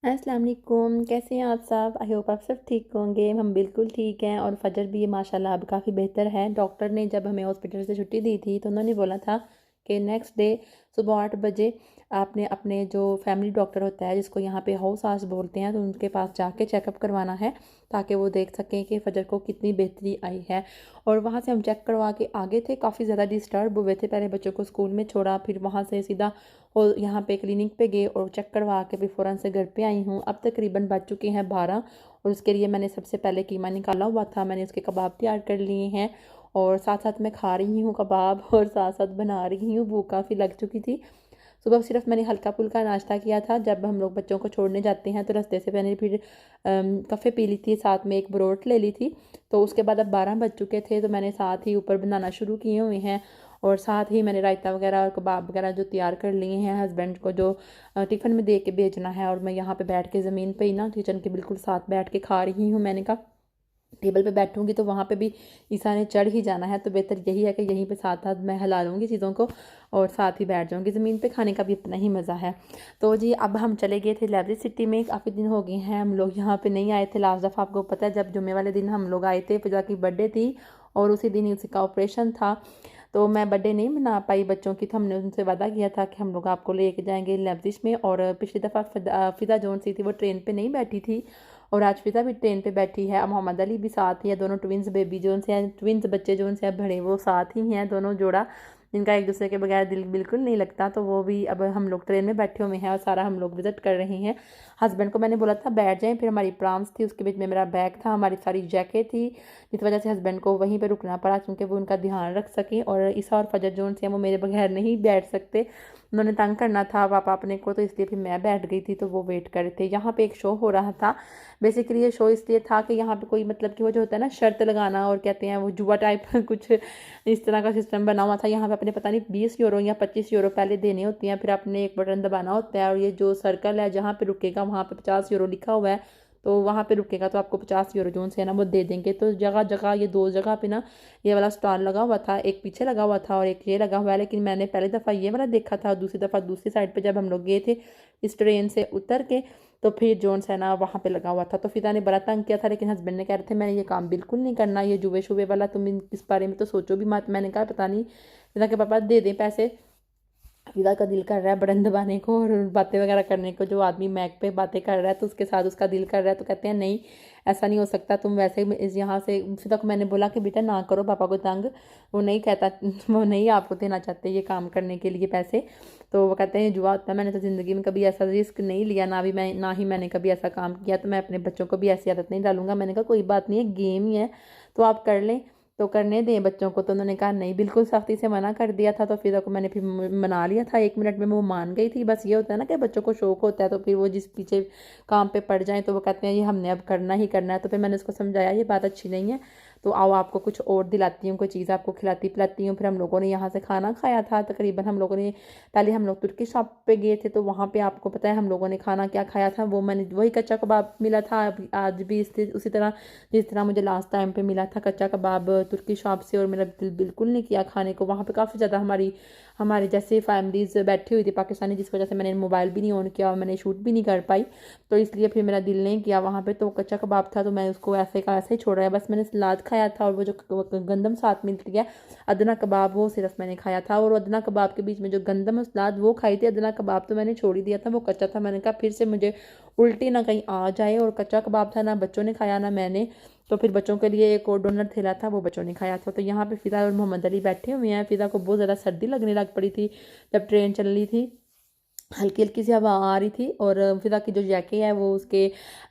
अस्सलाम वालेकुम, कैसे हैं आप सब? आई होप आप सब ठीक होंगे। हम बिल्कुल ठीक हैं और फ़जर भी माशाल्लाह अब काफ़ी बेहतर है। डॉक्टर ने जब हमें हॉस्पिटल से छुट्टी दी थी तो उन्होंने बोला था कि नेक्स्ट डे सुबह 8 बजे आपने अपने जो फैमिली डॉक्टर होता है जिसको यहाँ पे हाउस सास बोलते हैं तो उनके पास जाके चेकअप करवाना है ताकि वो देख सकें कि फ़जर को कितनी बेहतरी आई है। और वहाँ से हम चेक करवा के आगे थे, काफ़ी ज़्यादा डिस्टर्ब हुए थे। पहले बच्चों को स्कूल में छोड़ा, फिर वहाँ से सीधा और यहाँ पे क्लिनिक पे गए और चेक करवा के फिर फ़ौरन से घर पे आई हूँ। अब तकरीबन बज चुके हैं 12 और उसके लिए मैंने सबसे पहले कीमा निकाला हुआ था। मैंने उसके कबाब तैयार कर लिए हैं और साथ साथ मैं खा रही हूँ कबाब और साथ साथ बना रही हूँ। भूख काफ़ी लग चुकी थी। सुबह सिर्फ मैंने हल्का फुल्का नाश्ता किया था। जब हम लोग बच्चों को छोड़ने जाते हैं तो रास्ते से मैंने फिर कफ़े पी ली थी, साथ में एक ब्रोट ले ली थी। तो उसके बाद अब 12 बज चुके थे तो मैंने साथ ही ऊपर बनाना शुरू किए हुए हैं और साथ ही मैंने रायता वगैरह और कबाब वगैरह जो तैयार कर लिए हैं हस्बैंड को जो टिफ़िन में दे के भेजना है। और मैं यहाँ पे बैठ के ज़मीन पे ही ना किचन के बिल्कुल साथ बैठ के खा रही हूँ। मैंने कहा टेबल पे बैठूंगी तो वहाँ पे भी ईसा ने चढ़ ही जाना है, तो बेहतर यही है कि यहीं पे साथ साथ मैं हिला लूँगी चीज़ों को और साथ ही बैठ जाऊँगी। ज़मीन पे खाने का भी अपना ही मज़ा है। तो जी अब हम चले गए थे लाइब्रेरी सिटी में। काफ़ी दिन हो गए हैं हम लोग यहाँ पे नहीं आए थे। लास्ट दफ़ा आपको पता है जब जुम्मे वाले दिन हम लोग आए थे, फिजा की बर्थडे थी और उसी दिन ही उसका ऑपरेशन था। तो मैं बर्थडे नहीं मना पाई बच्चों की, तो हमने उनसे वादा किया था कि हम लोग आपको लेके जाएंगे लेब्रिज में। और पिछली दफ़ा फ़िदा जोन सी थी वो ट्रेन पे नहीं बैठी थी और आज फ़िदा भी ट्रेन पे बैठी है। अब मोहम्मद अली भी साथ ही है, दोनों ट्विंस बेबी जोन से हैं, ट्विंस बच्चे जोन से बड़े वो साथ ही हैं, दोनों जोड़ा जिनका एक दूसरे के बगैर दिल बिल्कुल नहीं लगता। तो वो भी अब हम लोग ट्रेन में बैठे हुए हैं और सारा हम लोग विज़िट कर रहे हैं। हस्बैंड को मैंने बोला था बैठ जाएं, फिर हमारी प्राम्स थी, उसके बीच में मेरा बैग था, हमारी सारी जैकेट थी, जिस वजह से हस्बैंड को वहीं पर रुकना पड़ा क्योंकि वो उनका ध्यान रख सकें। और ईसा और फजर जोन से वो मेरे बगैर नहीं बैठ सकते, उन्होंने तंग करना था पापा अपने को, तो इसलिए फिर मैं बैठ गई थी। तो वो वेट कर रहे थे। यहाँ पे एक शो हो रहा था। बेसिकली ये शो इसलिए था कि यहाँ पे कोई मतलब कि वो जो होता है ना शर्त लगाना और कहते हैं वो जुआ टाइप कुछ इस तरह का सिस्टम बना हुआ था। यहाँ पे अपने पता नहीं 20 यूरो या 25 यूरो पहले देने होती हैं, फिर आपने एक बटन दबाना होता है और ये जो सर्कल है जहाँ पे रुकेगा वहाँ पे 50 यूरो लिखा हुआ है, तो वहाँ पे रुकेगा तो आपको 50 यूरो जोन से है ना वो दे देंगे। तो जगह जगह ये दो जगह पे ना ये वाला स्टॉल लगा हुआ था, एक पीछे लगा हुआ था और एक ये लगा हुआ है। लेकिन मैंने पहली दफ़ा ये वाला देखा था, दूसरी दफ़ा दूसरी साइड पे जब हम लोग गए थे इस ट्रेन से उतर के, तो फिर जोन्स है ना वहाँ पे लगा हुआ था। तो फिदा ने बड़ा तंग किया था, लेकिन हस्बैंड ने कह रहे थे मैंने ये काम बिल्कुल नहीं करना, ये जुए शुबे वाला तुम इस बारे में तो सोचो भी मत। मैंने कहा पता नहीं फिदा के पापा दे दें पैसे, फिदा का दिल कर रहा है बटन दबाने को और बातें वगैरह करने को। जो आदमी मैक पे बातें कर रहा है तो उसके साथ उसका दिल कर रहा है, तो कहते हैं नहीं ऐसा नहीं हो सकता, तुम वैसे इस यहाँ से। फिदा को मैंने बोला कि बेटा ना करो पापा को तंग, वो नहीं कहता, वो नहीं आपको देना चाहते ये काम करने के लिए पैसे। तो वो कहते हैं जुआ होता है, मैंने तो ज़िंदगी में कभी ऐसा रिस्क नहीं लिया, ना ही मैंने कभी ऐसा काम किया, तो मैं अपने बच्चों को भी ऐसी आदत नहीं डालूंगा। मैंने कहा कोई बात नहीं है, गेम ही है तो आप कर लें, तो करने दें बच्चों को। तो उन्होंने कहा नहीं, बिल्कुल सख्ती से मना कर दिया था। तो फिर को मैंने फिर मना लिया था, 1 मिनट में वो मान गई थी। बस ये होता है ना कि बच्चों को शौक होता है तो फिर वो जिस पीछे काम पे पड़ जाए तो वो कहते हैं ये हमने अब करना ही करना है। तो फिर मैंने उसको समझाया ये बात अच्छी नहीं है, तो आओ आपको कुछ और दिलाती हूँ, कोई चीज़ आपको खिलाती पिलाती हूँ। फिर हम लोगों ने यहाँ से खाना खाया था। तकरीबन हम लोगों ने पहले हम लोग तुर्की शॉप पे गए थे, तो वहाँ पे आपको पता है हम लोगों ने खाना क्या खाया था, वो मैंने वही कच्चा कबाब मिला था आज भी उसी तरह जिस तरह मुझे लास्ट टाइम पे मिला था कच्चा कबाब तुर्की शॉप से। और मेरा दिल बिल्कुल नहीं किया खाने को। वहाँ पे काफ़ी ज़्यादा हमारी जैसे फैमिलीज बैठी हुई थी पाकिस्तानी, जिस वजह से मैंने मोबाइल भी नहीं ऑन किया और मैंने शूट भी नहीं कर पाई, तो इसलिए फिर मेरा दिल नहीं किया वहाँ पे। तो कच्चा कबाब था तो मैं उसको ऐसे का ऐसे ही छोड़ा है। बस मैंने सलाद खाया था और वो जो गंदम साथ मिलती है अदना कबाब, वो सिर्फ मैंने खाया था। और अदना कबाब के बीच में जो गंदम और सलाद वो खाई थी, अदना कबाब तो मैंने छोड़ ही दिया था, वो कच्चा था। मैंने कहा फिर से मुझे उल्टी ना कहीं आ जाए। और कच्चा कबाब था, ना बच्चों ने खाया ना मैंने। तो फिर बच्चों के लिए एक और डोनट थैला था, वो बच्चों ने खाया था। तो यहाँ पे फ़िदा और मोहम्मद अली बैठे हुए हैं। फ़िदा को बहुत ज़्यादा सर्दी लगने लग पड़ी थी जब ट्रेन चल रही थी, हल्की हल्की सी हवा आ रही थी। और फिदा की जो जैकेट है वो उसके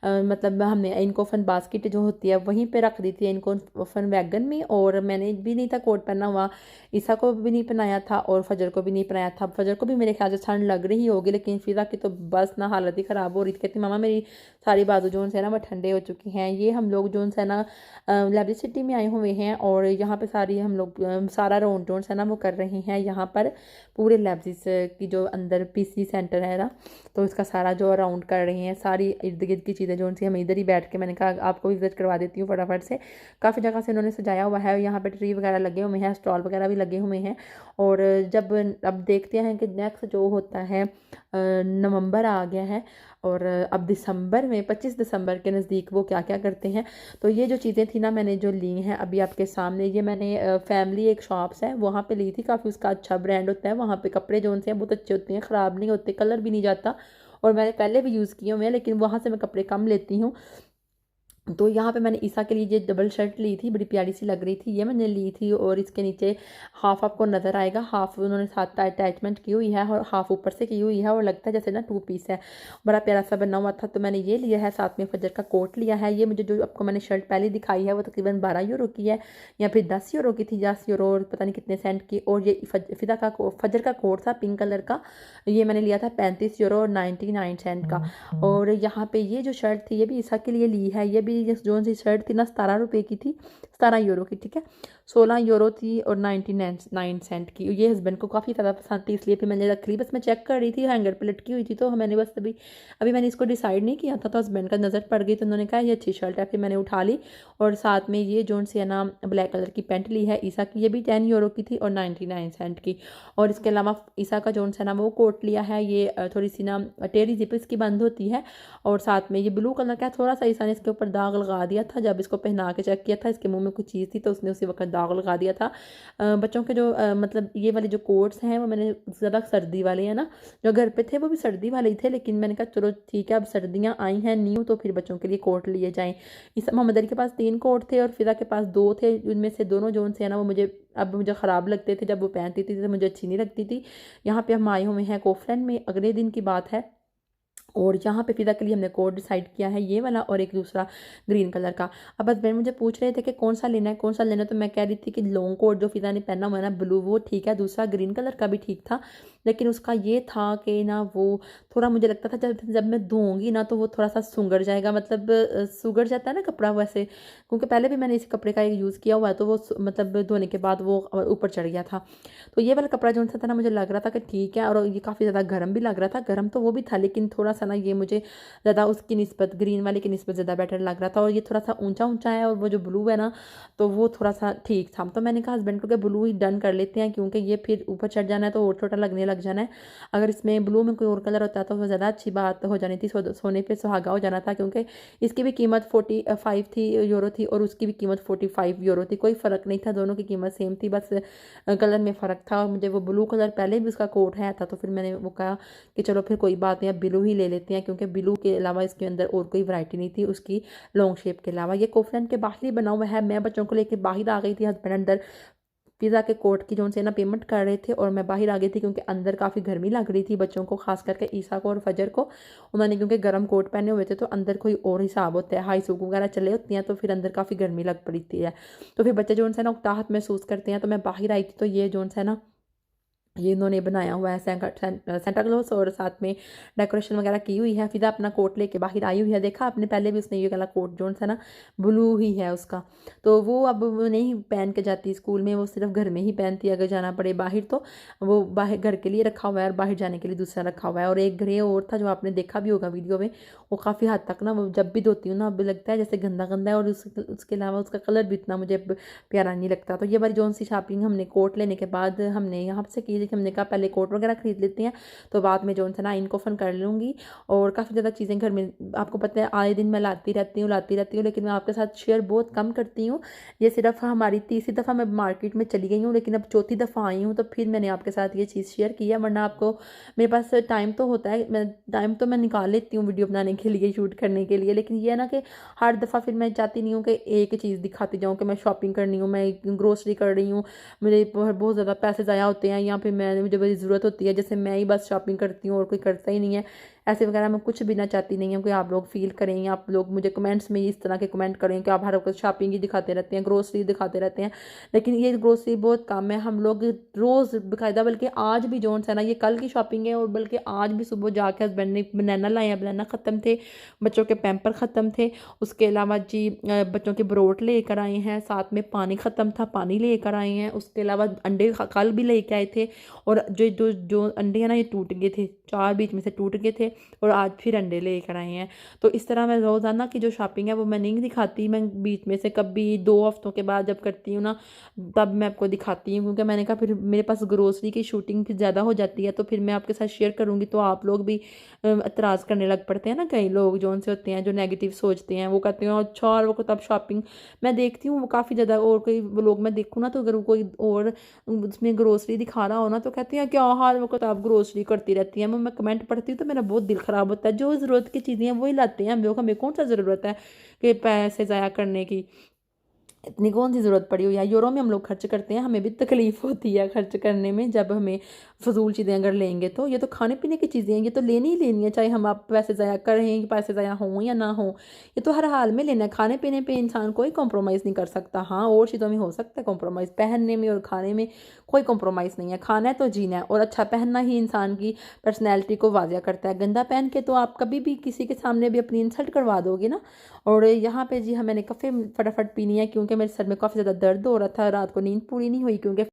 मतलब हमने इनको फन बास्केट जो होती है वहीं पे रख दी थी, इनको फन वैगन में। और मैंने भी नहीं था कोट पहना हुआ, ईसा को भी नहीं पहनाया था और फजर को भी नहीं पहनाया था। फजर को भी मेरे ख्याल से ठंड लग रही होगी, लेकिन फिदा की तो बस ना हालत ही ख़राब हो रही थी। कहती मामा मेरी सारी बाजू जोन से ना वो ठंडे हो चुकी हैं। ये हम लोग जोन से ना लाइब्रेरी सिटी में आए हुए हैं और यहाँ पे सारी हम लोग सारा राउंड जोन है ना वो कर रहे हैं यहाँ पर पूरे लैब्स की जो अंदर पीसी सेंटर है ना, तो इसका सारा जो अराउंड कर रहे हैं, सारी इर्द गिर्द की चीज़ें जो उनसी हम इधर ही बैठ के, मैंने कहा आपको विजिट करवा देती हूँ फटाफट से। काफ़ी जगह से उन्होंने सजाया हुआ है, यहाँ पे ट्री वगैरह लगे हुए हैं, स्टॉल वगैरह भी लगे हुए हैं। और जब अब देखते हैं कि नेक्स्ट जो होता है नवंबर आ गया है और अब दिसंबर में 25 दिसंबर के नज़दीक वो क्या क्या करते हैं। तो ये जो चीज़ें थी ना मैंने जो ली हैं अभी आपके सामने, ये मैंने फैमिली एक शॉप्स है वहाँ पे ली थी, काफ़ी उसका अच्छा ब्रांड होता है, वहाँ पे कपड़े जो उनसे हैं बहुत अच्छे होते हैं, ख़राब नहीं होते, कलर भी नहीं जाता, और मैंने पहले भी यूज़ किए हुए हैं, लेकिन वहाँ से मैं कपड़े कम लेती हूँ। तो यहाँ पे मैंने ईसा के लिए ये डबल शर्ट ली थी, बड़ी प्यारी सी लग रही थी, ये मैंने ली थी, और इसके नीचे हाफ आपको नज़र आएगा, हाफ उन्होंने साथ अटैचमेंट की हुई है और हाफ ऊपर से की हुई है, और लगता है जैसे ना 2 पीस है, बड़ा प्यारा सा बना हुआ था। तो मैंने ये लिया है, साथ में फजर का कोट लिया है। ये मुझे जो आपको मैंने शर्ट पहले दिखाई है वो तकरीबन 12 यूरो की है, या फिर 10 यूरो की थी, 10 यूरो और पता नहीं कितने सेंट की। और ये फिदा का फजर का कोट था पिंक कलर का, ये मैंने लिया था 35 यूरो और 99 सेंट का। और यहाँ पे ये जो शर्ट थी ये भी ईसा के लिए ली है, ये भी जो सी शर्ट थी ना 17 रुपये की थी, 17 यूरो की, ठीक है, 16 यूरो थी और 99 सेंट की। ये हस्बैंड को काफ़ी ज़्यादा पसंद थी, इसलिए फिर मैंने रख ली। बस मैं चेक कर रही थी, हैंगर पे लटकी हुई थी, तो मैंने बस अभी अभी मैंने इसको डिसाइड नहीं किया था, तो हस्बैंड का नज़र पड़ गई, तो उन्होंने कहा ये अच्छी शर्ट है, फिर मैंने उठा ली। और साथ में ये जोन सी है ना ब्लैक कलर की पैंट ली है ईसा की, ये भी 10 यूरो की थी और 99 सेंट की। और इसके अलावा ईसा का जोन सा ना वो कोट लिया है, ये थोड़ी सी ना टेरी जिप इसकी बंद होती है, और साथ में ये ब्लू कलर का, थोड़ा सा ईसा ने इसके ऊपर दाग लगा दिया था, जब इसको पहना के चेक किया था इसके मुंह में कुछ चीज़ थी, तो उसने उसी वक्त दाग लगा दिया था। बच्चों के जो मतलब ये वाले जो कोट्स हैं वो मैंने ज़्यादा सर्दी वाले हैं ना, जो घर पे थे वो भी सर्दी वाले ही थे, लेकिन मैंने कहा चलो ठीक है अब सर्दियाँ आई हैं न्यू, तो फिर बच्चों के लिए कोट लिए जाएँ। इस मोहम्मद अली के पास 3 कोट थे और फिदा के पास 2 थे, उनमें से दोनों जोन से है ना वो मुझे ख़राब लगते थे, जब वो पहनती थी तो मुझे अच्छी नहीं लगती थी। यहाँ पे हम आए हुए हैं कोफलैंड में, अगले दिन की बात है, और यहाँ पे फिदा के लिए हमने कोट डिसाइड किया है ये वाला और एक दूसरा ग्रीन कलर का। अब हस्बैंड मुझे पूछ रहे थे कि कौन सा लेना है कौन सा लेना है, तो मैं कह रही थी कि लॉन्ग कोट जो फिदा ने पहना हुआ है ना ब्लू वो ठीक है, दूसरा ग्रीन कलर का भी ठीक था, लेकिन उसका ये था कि ना वो थोड़ा मुझे लगता था जब जब मैं धोऊंगी ना तो वो थोड़ा सा सुंगड़ जाएगा, मतलब सुगड़ जाता है ना कपड़ा वैसे, क्योंकि पहले भी मैंने इस कपड़े का एक यूज़ किया हुआ है, तो वो मतलब धोने के बाद वो ऊपर चढ़ गया था। तो ये वाला कपड़ा जो सा था ना मुझे लग रहा था कि ठीक है, और ये काफ़ी ज़्यादा गर्म भी लग रहा था, गर्म तो वो भी था, लेकिन थोड़ा सा ना ये मुझे ज़्यादा उसकी निस्बत ग्रीन वाले की निस्बत ज़्यादा बेटर लग रहा था, और ये थोड़ा सा ऊंचा ऊंचा है, और वो जो ब्लू है ना तो वो थोड़ा सा ठीक था। तो मैंने कहा हस्बैंड को कि ब्लू ही डन कर लेते हैं, क्योंकि ये फिर ऊपर चढ़ जाना है तो और छोटा लगने लग जाना है। अगर इसमें ब्लू में कोई और कलर होता तो ज़्यादा अच्छी बात हो जानी थी, सोने पे सुहागा हो जाना था, क्योंकि इसकी भी कीमत 45 थी यूरो थी और उसकी भी कीमत 45 यूरो थी, कोई फ़र्क नहीं था, दोनों की कीमत सेम थी, बस कलर में फ़र्क था। और मुझे वो ब्लू कलर पहले भी उसका कोट है था, तो फिर मैंने वो कहा कि चलो फिर कोई बात नहीं अब ब्लू ही ले लेते हैं, क्योंकि ब्लू के अलावा इसके अंदर और कोई वैरायटी नहीं थी उसकी लॉन्ग शेप के अलावा। ये कोफलन के बाहर ही बना हुआ है, मैं बच्चों को लेकर बाहर आ गई थी, हस्बैंड अंदर पिज़्ज़ा के कोट की जो से ना पेमेंट कर रहे थे, और मैं बाहर आ गई थी क्योंकि अंदर काफ़ी गर्मी लग रही थी बच्चों को, खास करके ईसा को और फजर को, उन्होंने क्योंकि गर्म कोट पहने हुए थे, तो अंदर कोई और हिसाब होता है, हाई सूक वगैरह चले होती हैं, तो फिर अंदर काफ़ी गर्मी लग पड़ती है, तो फिर बच्चे जो है ना उकताहट महसूस करते हैं। तो मैं बाहर आई थी, तो ये जो है ना ये इन्होंने बनाया हुआ है सेंटा क्लॉज, और साथ में डेकोरेशन वगैरह की हुई है। फिदा अपना कोट लेके बाहर आई हुई है, देखा आपने पहले भी उसने ये वाला कोट जो है ना ब्लू ही है उसका, तो वो अब वो नहीं पहन के जाती स्कूल में, वो सिर्फ घर में ही पहनती है, अगर जाना पड़े बाहर तो वो बाहर घर के लिए रखा हुआ है और बाहर जाने के लिए दूसरा रखा हुआ है। और एक ग्रे और था जो आपने देखा भी होगा वीडियो में, वो काफ़ी हद तक ना वो जब भी धोती हूँ ना अब लगता है जैसे गंदा गंदा है, और उसके अलावा उसका कलर भी इतना मुझे प्यारा नहीं लगता। तो ये बारी जो सी शॉपिंग हमने कोट लेने के बाद हमने यहाँ से की, हमने कहा पहले कोट वगैरह खरीद लेते हैं, तो बाद में जो है ना इनको फन कर लूँगी। और काफ़ी ज़्यादा चीज़ें घर में आपको पता है आए दिन मैं लाती रहती हूँ, लेकिन मैं आपके साथ शेयर बहुत कम करती हूँ। ये सिर्फ हमारी तीसरी दफ़ा मैं मार्केट में चली गई हूँ, लेकिन अब चौथी दफ़ा आई हूँ, तो फिर मैंने आपके साथ ये चीज़ शेयर की है, वरना आपको मेरे पास टाइम तो होता है, टाइम तो मैं निकाल लेती हूँ वीडियो बनाने के लिए, शूट करने के लिए, लेकिन ये है ना कि हर दफ़ा फिर मैं चाहती नहीं हूँ कि एक चीज़ दिखाती जाऊँ कि मैं शॉपिंग करनी हूँ, मैं ग्रोसरी कर रही हूँ, मेरे बहुत ज़्यादा पैसे ज़ाया होते हैं, यहाँ पे मुझे बड़ी ज़रूरत होती है, जैसे मैं ही बस शॉपिंग करती हूँ और कोई करता ही नहीं है, ऐसे वगैरह मैं कुछ भी ना चाहती नहीं हूँ कि आप लोग फील करें, आप लोग मुझे कमेंट्स में इस तरह के कमेंट करें कि आप हर वक्त शॉपिंग ही दिखाते रहते हैं, ग्रोसरी दिखाते रहते हैं, लेकिन ये ग्रोसरी बहुत कम है, हम लोग रोज़ बाकायदा, बल्कि आज भी जोन है ना ये कल की शॉपिंग है, और बल्कि आज भी सुबह जाके हस्बैंड ने बनाना लाए हैं, बनाना ख़त्म थे, बच्चों के पैम्पर ख़त्म थे, उसके अलावा जी बच्चों के ब्रोट लेकर आए हैं, साथ में पानी ख़त्म था पानी लेकर आए हैं, उसके अलावा अंडे कल भी लेके आए थे, और जो जो जो अंडे हैं ना ये टूट गए थे, 4 बीच में से टूट गए थे और आज फिर अंडे लेकर आए हैं। तो इस तरह मैं रोज़ाना की जो शॉपिंग है वो मैं नहीं दिखाती, मैं बीच में से कभी 2 हफ्तों के बाद जब करती हूँ ना तब मैं आपको दिखाती हूँ, क्योंकि मैंने कहा फिर मेरे पास ग्रोसरी की शूटिंग फिर ज़्यादा हो जाती है तो फिर मैं आपके साथ शेयर करूँगी तो आप लोग भी एतराज़ करने लग पड़ते हैं ना, कई लोग जो उनसे होते हैं जो नेगेटिव सोचते हैं, वो कहते हैं अच्छा और वो तब शॉपिंग मैं देखती हूँ वो काफ़ी ज़्यादा, और कोई लोग मैं देखूँ ना तो अगर कोई और उसमें ग्रोसरी दिखा रहा हो ना तो कहते हैं क्या हाल वक्त आप ग्रोसरी करती रहती हैं। मैं कमेंट पढ़ती हूँ तो मेरा बहुत दिल ख़राब होता है, जो ज़रूरत की चीज़ें हैं वही लाते हैं हम लोग, हमें कौन सा ज़रूरत है कि पैसे ज़ाया करने की, इतनी कौन सी ज़रूरत पड़ी हुई है। यूरो में हम लोग खर्च करते हैं, हमें भी तकलीफ़ होती है खर्च करने में जब हमें फ़जूल चीज़ें अगर लेंगे तो। ये तो खाने पीने की चीज़ें हैं, ये तो लेनी ही लेनी है, चाहे हम आप पैसे ज़ाया करें, पैसे ज़ाया हों या ना हो, ये तो हर हाल में लेना है। खाने पीने पे इंसान कोई कॉम्प्रोमाइज़ नहीं कर सकता। हाँ और चीज़ों में हो सकता है कॉम्प्रोमाइज़, पहनने में और खाने में कोई कॉम्प्रोमाइज़ नहीं है। खाना है तो जीना है, और अच्छा पहनना ही इंसान की पर्सनैलिटी को वाज़िया करता है। गंदा पहन के तो आप कभी भी किसी के सामने भी अपनी इंसल्ट करवा दोगे ना। और यहाँ पे जी हाँ मैंने काफ़ी फटाफट पीनी है क्योंकि मेरे सर में काफ़ी ज़्यादा दर्द हो रहा था, रात को नींद पूरी नहीं हुई क्योंकि।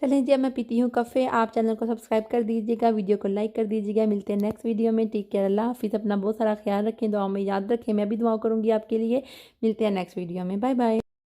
चलें जी अब मैं पीती हूँ कफ़े। आप चैनल को सब्सक्राइब कर दीजिएगा, वीडियो को लाइक कर दीजिएगा। मिलते हैं नेक्स्ट वीडियो में। टेक केयर, अल्लाह हाफिज़। अपना बहुत सारा ख्याल रखें, दुआओं में याद रखें, मैं भी दुआ करूँगी आपके लिए। मिलते हैं नेक्स्ट वीडियो में, बाय बाय।